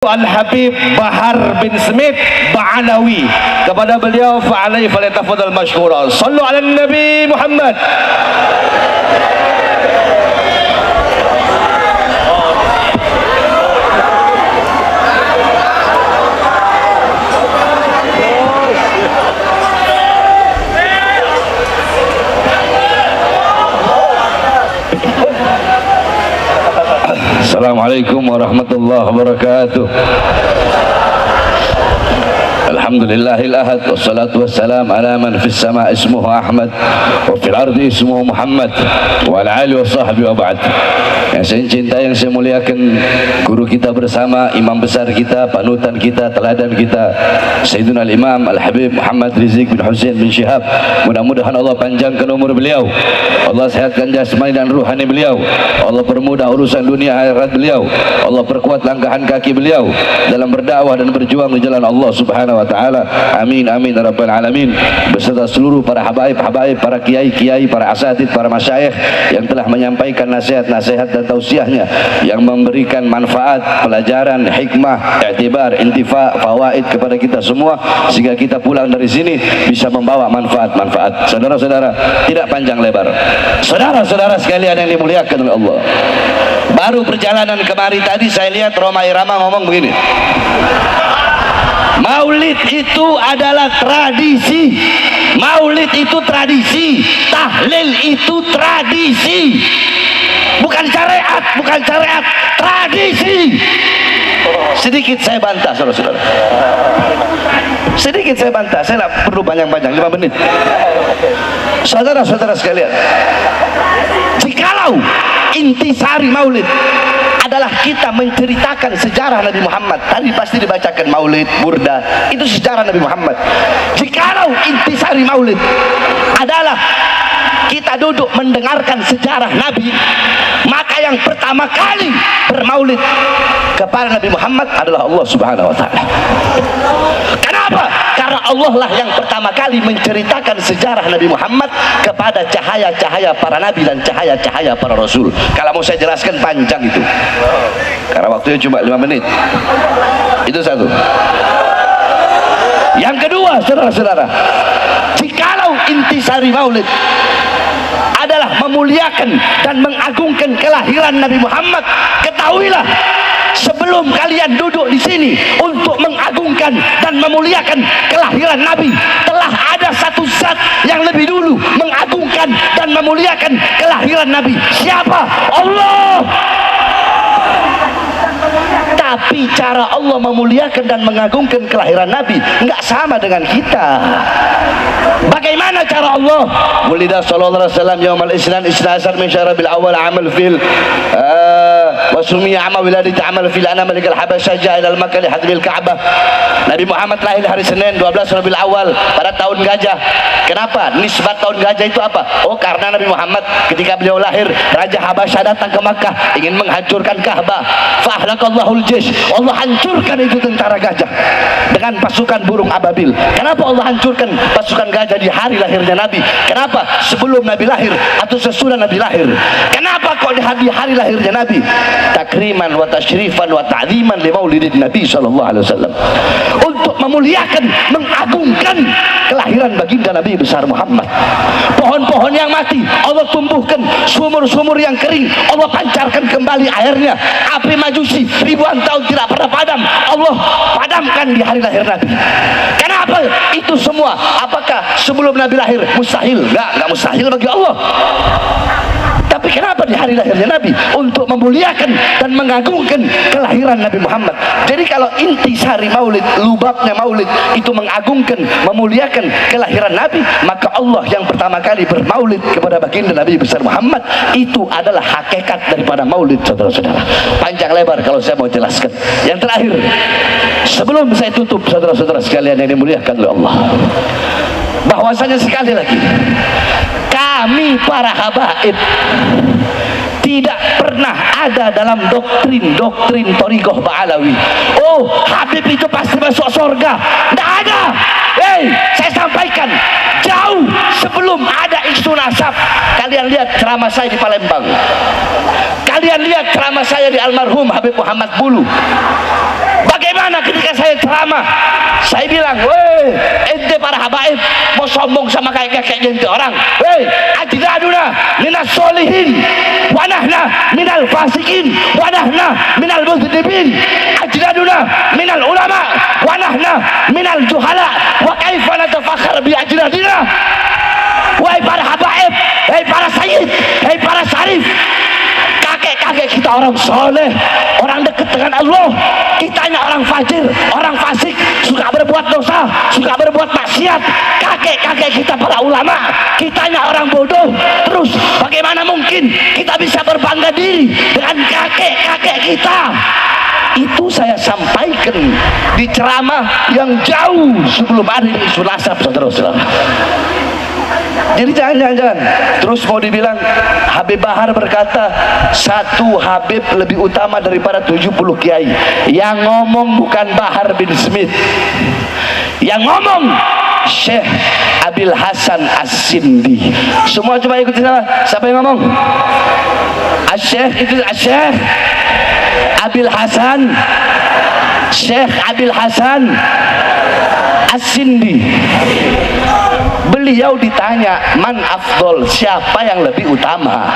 Al-Habib Bahar bin Smith Ba'alawi, kepada beliau fa'alai falyatafadhal mashkura. Sallu ala Nabi Muhammad. Assalamualaikum warahmatullahi wabarakatuh. Alhamdulillahil ahad, wassalatu wassalam ala man fis sama ismuhu Ahmad wa fil ardi ismuhu Muhammad wa ala alihi wa sahbihi wa ba'd. Yang saya cintai, yang saya muliakan, guru kita bersama, imam besar kita, panutan kita, teladan kita, Sayyidina Al-Imam Al-Habib Muhammad Rizik bin Hussein bin Syihab. Mudah-mudahan Allah panjangkan umur beliau, Allah sehatkan jasmani dan ruhani beliau, Allah permudah urusan dunia akhirat beliau, Allah perkuat langkahan kaki beliau dalam berdakwah dan berjuang di jalan Allah Subhanahu wa taala. Amin amin ya rabbal alamin. Beserta seluruh para habaib-habaib, para kiai-kiai, para asatid, para masyayikh yang telah menyampaikan nasihat-nasihat dan tausiahnya yang memberikan manfaat, pelajaran, hikmah, i'tibar, intifa, fawaid kepada kita semua, sehingga kita pulang dari sini bisa membawa manfaat-manfaat. Saudara-saudara, tidak panjang lebar, saudara-saudara sekalian yang dimuliakan oleh Allah, baru perjalanan kemari tadi saya lihat Roma Irama ngomong begini, Maulid itu adalah tradisi, Maulid itu tradisi, tahlil itu tradisi, bukan syariat, bukan syariat, tradisi. Sedikit saya bantah, saudara-saudara, sedikit saya bantah, saya tidak perlu panjang-panjang, 5 menit. Saudara-saudara sekalian, jikalau intisari maulid adalah kita menceritakan sejarah Nabi Muhammad, tadi pasti dibacakan maulid, burda, itu sejarah Nabi Muhammad. Jikalau intisari maulid adalah kita duduk mendengarkan sejarah Nabi, maka yang pertama kali bermaulid kepada Nabi Muhammad adalah Allah Subhanahu wa taala. Kenapa? Karena Allah lah yang pertama kali menceritakan sejarah Nabi Muhammad kepada cahaya-cahaya para nabi dan cahaya-cahaya para rasul. Kalau mau saya jelaskan panjang itu, karena waktunya cuma 5 menit. Itu satu. Yang kedua, saudara-saudara, jikalau intisari maulid adalah memuliakan dan mengagungkan kelahiran Nabi Muhammad, ketahuilah sebelum kalian duduk di sini untuk mengagungkan dan memuliakan kelahiran Nabi, telah ada satu zat yang lebih dulu mengagungkan dan memuliakan kelahiran Nabi. Siapa? Allah. Tapi cara Allah memuliakan dan mengagungkan kelahiran Nabi enggak sama dengan kita. Bagaimana cara Allah? Wulida sallallahu alaihi wasallam yaumal isnan isnasar min syarabil awal amal fil wa sumiya amal wiladati amal fil ana malikal habasyah ja'ilal makan li hadmil ka'bah. Nabi Muhammad lahir hari Senin 12 Rabiul Awal pada tahun gajah. Kenapa? Nisbat tahun gajah itu apa? Oh, karena Nabi Muhammad ketika beliau lahir, Raja Habasyah datang ke Makkah ingin menghancurkan Ka'bah. Fahlakallahul jaysh, Allah hancurkan itu tentara gajah dengan pasukan burung ababil. Kenapa Allah hancurkan pasukan gajah di hari lahirnya Nabi? Kenapa? Sebelum Nabi lahir atau sesudah Nabi lahir? Kenapa kok di hari lahirnya Nabi? Takriman wa tasyrifan wa ta'ziman li maulidin Nabi sallallahu alaihi wasallam, untuk memuliakan, mengagungkan kelahiran baginda Nabi besar Muhammad. Pohon-pohon yang mati Allah tumbuhkan, sumur-sumur yang kering Allah pancarkan kembali airnya. Api majusi ribuan tahun tidak pernah padam, Allah padamkan di hari lahir Nabi. Kenapa itu semua? Apakah sebelum Nabi lahir mustahil? Enggak mustahil bagi Allah. Tapi kenapa di hari lahirnya Nabi? Untuk memuliakan dan mengagungkan kelahiran Nabi Muhammad. Jadi kalau intisari maulid, lubabnya maulid itu mengagungkan, memuliakan kelahiran Nabi, maka Allah yang pertama kali bermaulid kepada baginda Nabi besar Muhammad, itu adalah hakikat daripada maulid, saudara-saudara. Panjang lebar kalau saya mau jelaskan. Yang terakhir, sebelum saya tutup, saudara-saudara sekalian yang dimuliakan oleh Allah, bahwasanya sekali lagi kami para habaib tidak pernah ada dalam doktrin Thariqah Ba'alawi, oh Habib itu pasti masuk surga. Tidak ada. Saya sampaikan jauh sebelum ada isu nasab. Kalian lihat ceramah saya di Palembang, kalian lihat ceramah saya di almarhum Habib Muhammad Bulu. saya ceramah, saya bilang, weh, ente para habaib mau sombong sama kayak ente orang, weh, ajdaduna minas solihin wa nahna minal fasikin wa nahna minal mudhnibin, ajdaduna minal ulama wa nahna minal juhala, wa kaifa natafakhar bi ajdadina. Wahai para habaib, wahai para sayyid, wahai para syarif, kakek-kakek kita orang soleh, orang dekat dengan Allah, kitanya orang fajir, orang fasik, suka berbuat dosa, suka berbuat maksiat. Kakek-kakek kita para ulama, kitanya orang bodoh. Terus bagaimana mungkin kita bisa berbangga diri dengan kakek-kakek kita? Itu saya sampaikan di ceramah yang jauh sebelum hari Isul Asab, saudara-saudara. Jadi jangan terus mau dibilang Habib Bahar berkata satu Habib lebih utama daripada 70 kiai. Yang ngomong bukan Bahar bin Smith, yang ngomong Syekh Abil Hasan As-Sindi. Semua coba ikutin saya. Siapa yang ngomong? Syekh itu Syekh Abil Hasan, Syekh Abil Hasan As-Sindi. Beliau ditanya man afdol, siapa yang lebih utama,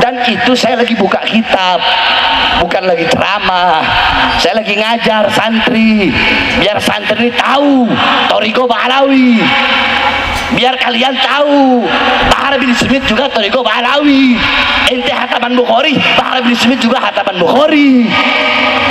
dan itu saya lagi buka kitab, bukan lagi ceramah. Saya lagi ngajar santri biar santri tahu Thariqah Bahlawi, biar kalian tahu Bahar bin Smith juga Thariqah Bahlawi. Ente hataman Bukhari, Bahar bin Smith juga hataman Bukhari.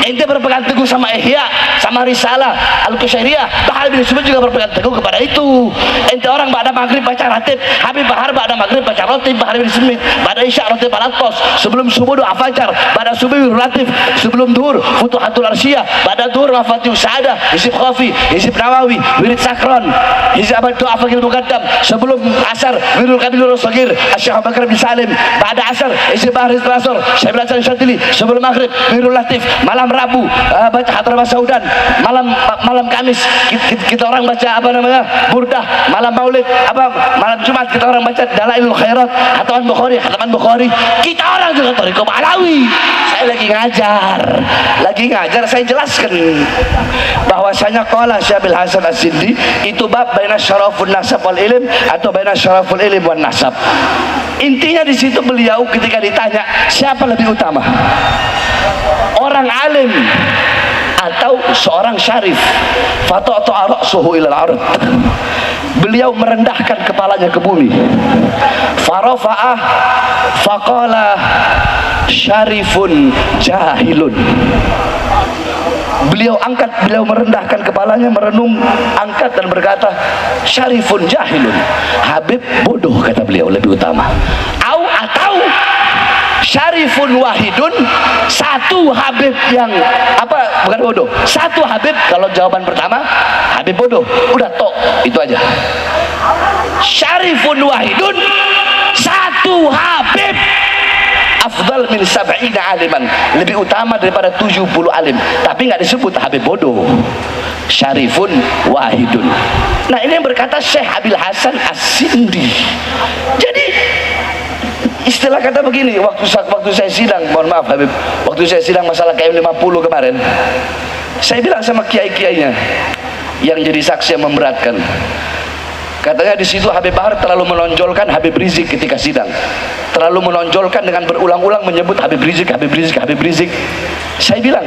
Ente berpegang teguh sama Ihya, sama Risalah Al-Qushairiyah, Bahar bin Smith juga berpegang teguh kepada itu. Ente orang ba'da maghrib baca ratib, Habib Bahar ba'da maghrib baca ratib, Bahar bin Smith ba'da isya ratib al-Attas, sebelum subuh doa fajar, ba'da subuh ratib, sebelum duhur Futuhatul Arsyiyah, ba'da duhur Mafatihus Sa'adah, Hizib Khafi, Hizib Nawawi, Wirid Sakron, Hizib Doa Fakir Muqaddam, sebelum asar Wirul Kabirul Shagir, Syekh Abu Bakar bin Salim, ba'da asar Hizib Bahar Hizib Asar, Syekh Hasan Syadili, sebelum maghrib Wirul Latif, malam Rabu baca Hadramah Saudan, malam Kamis kita orang baca apa namanya Burdah, malam Maulid malam Jumat kita orang baca Dalailul Khairat, hataman Bukhari. Kita orang juga Thariqah Bahlawi. Saya lagi ngajar, saya jelaskan bahwasanya qala Syekh Abil Hasan As-Sindi itu bab baina syarafun nasab wal ilm atau baina syaraful ilm wan nasab. Intinya di situ beliau ketika ditanya siapa lebih utama, orang alim atau seorang syarif, fata'ta ra'suhu ilal ard, beliau merendahkan kepalanya ke bumi, farafa'ah faqala syarifun jahilun. Beliau merendahkan kepalanya, merenung, angkat dan berkata syarifun jahilun, Habib bodoh, kata beliau, lebih utama. Atau syarifun wahidun, satu Habib yang bukan bodoh, satu Habib. Kalau jawaban pertama Habib bodoh, udah tok, itu aja. Syarifun wahidun, satu Habib afdal min sab'ina aliman, lebih utama daripada 70 alim, tapi nggak disebut Habib bodoh. Syarifun wahidun. Nah, ini yang berkata Syekh Abil Hasan As-Sindi. Jadi istilah kata begini, waktu saya sidang, mohon maaf Habib, waktu saya sidang masalah KM50 kemarin, saya bilang sama kiai-kiainya yang jadi saksi yang memberatkan, katanya di situ Habib Bahar terlalu menonjolkan Habib Rizik ketika sidang, terlalu menonjolkan dengan berulang-ulang menyebut Habib Rizik. Saya bilang,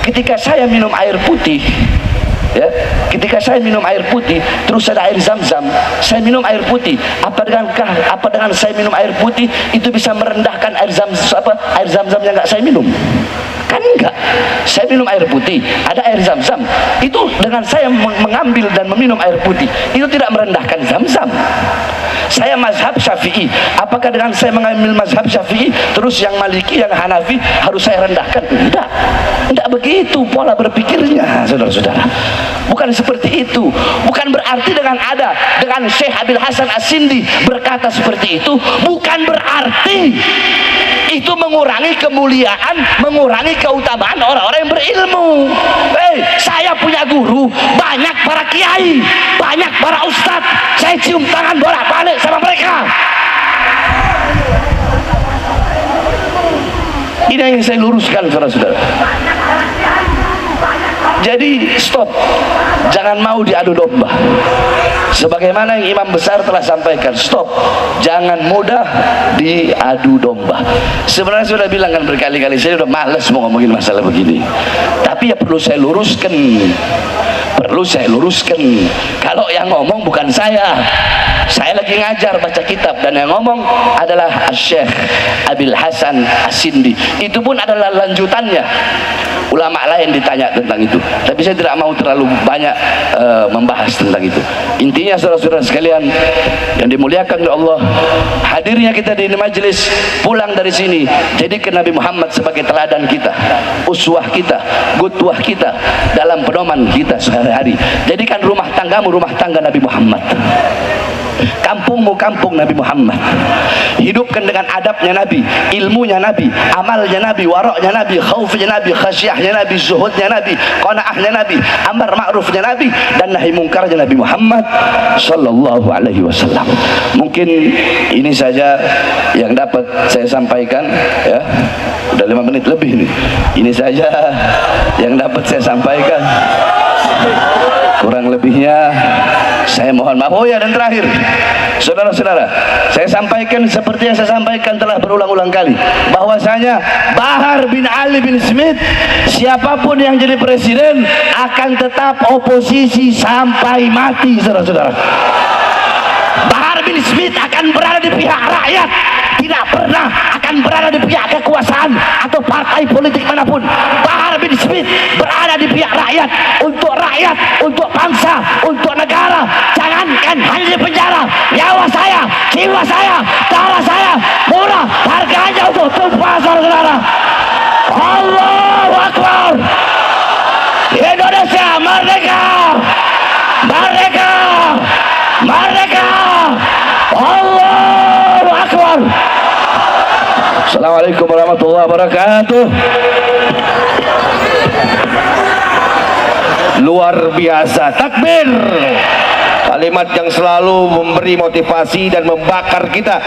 ketika saya minum air putih, ya, ketika saya minum air putih, terus ada air zam-zam, saya minum air putih, apa dengan saya minum air putih itu bisa merendahkan air zam-zam yang nggak saya minum? Kan enggak. Saya minum air putih, ada air zam-zam, itu dengan saya mengambil dan meminum air putih itu tidak merendahkan zam-zam. Saya mazhab Syafi'i, apakah dengan saya mengambil mazhab Syafi'i terus yang Maliki, yang Hanafi harus saya rendahkan? Enggak begitu pola berpikirnya, saudara-saudara. Bukan seperti itu. Bukan berarti dengan Syekh Abil Hasan As-Sindi berkata seperti itu, bukan berarti itu mengurangi kemuliaan, mengurangi keutamaan orang-orang yang berilmu. Saya punya guru, banyak para kiai, banyak para ustadz, saya cium tangan bolak-balik sama mereka. Ini yang saya luruskan, saudara-saudara. Jadi stop, jangan mau diadu domba. Sebagaimana yang imam besar telah sampaikan, stop, jangan mudah diadu domba. Sebenarnya sudah bilang kan berkali-kali, saya udah males mau ngomongin masalah begini. Tapi ya perlu saya luruskan. Kalau yang ngomong bukan saya lagi ngajar baca kitab, dan yang ngomong adalah Syekh Abil Hasan As-Sindi. Itu pun adalah lanjutannya. Ulama lain ditanya tentang itu, tapi saya tidak mau terlalu banyak membahas tentang itu. Intinya saudara-saudara sekalian yang dimuliakan oleh Allah, hadirnya kita di majelis, pulang dari sini jadikan Nabi Muhammad sebagai teladan kita, uswah kita, gutwah kita dalam pedoman kita sehari-hari. Jadikan rumah tanggamu rumah tangga Nabi Muhammad, kampungmu kampung Nabi Muhammad. Hidupkan dengan adabnya Nabi, ilmunya Nabi, amalnya Nabi, waraknya Nabi, khaufnya Nabi, khasyahnya Nabi, zuhudnya Nabi, qanaahnya Nabi, amar ma'rufnya Nabi, dan nahi mungkarnya Nabi Muhammad sallallahu alaihi wasallam. Mungkin ini saja yang dapat saya sampaikan, ya. Udah 5 menit lebih nih. Ini saja yang dapat saya sampaikan. Kurang lebihnya saya mohon maaf. Oh ya, dan terakhir, saudara-saudara, saya sampaikan seperti yang saya sampaikan telah berulang-ulang kali, bahwasanya Bahar bin Ali bin Smith, siapapun yang jadi presiden akan tetap oposisi sampai mati, saudara-saudara. Bahar bin Smith akan berada di pihak rakyat, tidak pernah akan berada di pihak kekuasaan atau partai politik manapun. Bahar bin Smith berada di pihak rakyat, untuk bangsa, untuk negara. Jangankan hanya di penjara, nyawa saya, jiwa saya, darah saya murah harganya untuk tumpah, saudara. Allahu Akbar. Indonesia merdeka, merdeka, merdeka. Allahu Akbar. Assalamualaikum warahmatullahi wabarakatuh. Luar biasa, takbir. Kalimat yang selalu memberi motivasi dan membakar kita.